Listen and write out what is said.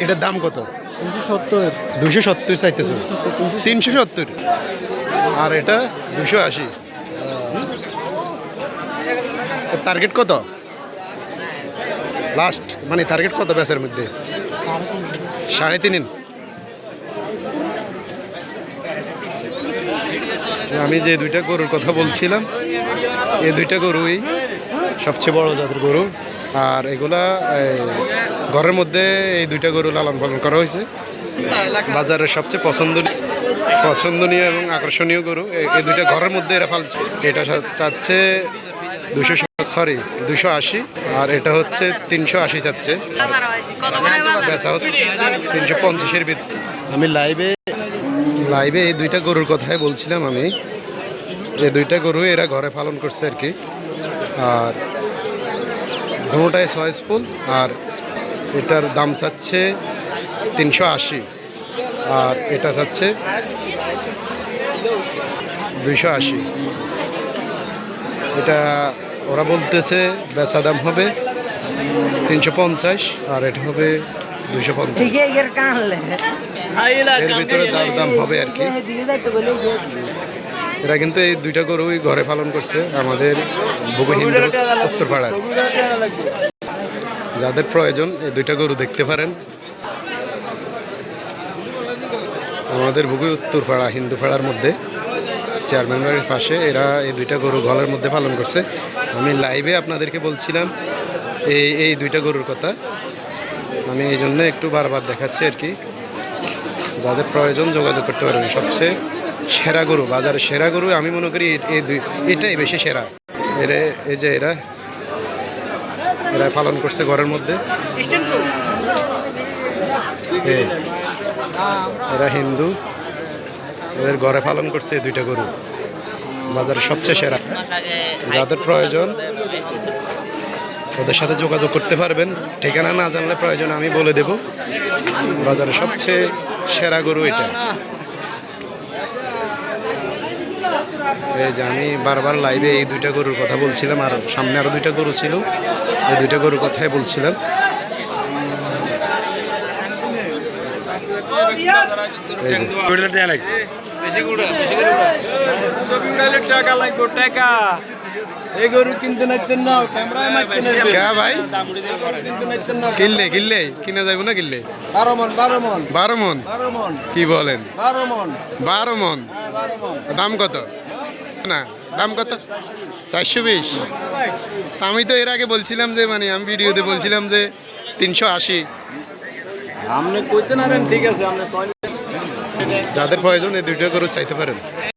এটার দাম কত? 270 270 চাইতেছো? 370 আর এটা 280। টার্গেট কত লাস্ট, মানে টার্গেট কত বেচার মধ্যে? 3.5। আমি যে দুইটা গরুর কথা বলছিলাম, এই দুইটা গরুই সবচেয়ে বড় জাতের গরু। আর এগুলা ঘরের মধ্যে এই দুইটা গরু লালন পালন করা হয়েছে। বাজারের সবচেয়ে পছন্দনীয় এবং আকর্ষণীয় গরু এই দুইটা ঘরের মধ্যে এরা পালছে। এটা চাচ্ছে 280 আর এটা হচ্ছে 380 চাচ্ছে, বেচা হচ্ছে 350-এর ভিতরে। আমি লাইভে এই দুইটা গরুর কথাই বলছিলাম। আমি এই দুইটা গরু এরা ঘরে পালন করছে আর কি। আর দুটোটাই চয়েস ফুল। আর এটার দাম চাচ্ছে 380 আর এটা চাচ্ছে 280। এটা ওরা বলতেছে বেচা দাম হবে 350 আর এটা হবে 250। এর ভিতরে দাম হবে আর কি। এরা কিন্তু এই দুইটা গরুই ঘরে পালন করছে আমাদের হিন্দু উত্তরপাড়ায়। যাদের প্রয়োজন এই দুইটা গরু দেখতে পারেন আমাদের ভুগি উত্তরপাড়া হিন্দুপাড়ার মধ্যে চেয়ারম্যান বাড়ির পাশে। এরা এই দুইটা গরু ঘরের মধ্যে পালন করছে। আমি লাইভে আপনাদেরকে বলছিলাম এই দুইটা গরুর কথা। আমি এই জন্য একটু বারবার দেখাচ্ছি আর কি। যাদের প্রয়োজন যোগাযোগ করতে পারবেন। সবচেয়ে সেরা গরু, বাজারের সেরা গরু আমি মনে করি এটাই বেশি সেরা। এই যে এরা পালন করছে ঘরের মধ্যে। এরা হিন্দু, এদের ঘরে পালন করছে এই দুইটা গরু। বাজারের সবচেয়ে সেরা। যাদের প্রয়োজন ওদের সাথে যোগাযোগ করতে পারবেন। ঠিকানা না জানলে প্রয়োজন আমি বলে দেব। বাজারের সবচেয়ে সেরা গরু এটা। এই যে আমি বারবার লাইভে এই দুইটা গরুর কথা বলছিলাম। আর সামনে আরো দুইটা গরু ছিল, এই দুইটা গরুর কথাই বলছিলাম। এই গরু কিনতে নাইতেন না, ক্যামেরায় মারতেন না ভাই। কিনলে কিনে যাবো না কিনলে 12 মণ 12 মণ কি বলেন? 12 মণ দাম কত? না দাম কত? 420। আমি তো এর আগে বলছিলাম যে মানে আমি ভিডিওতে বলছিলাম যে 380। আপনি কইতে না ঠিক আছে। যাদের প্রয়োজন এই দুইটা গরু চাইতে পারেন।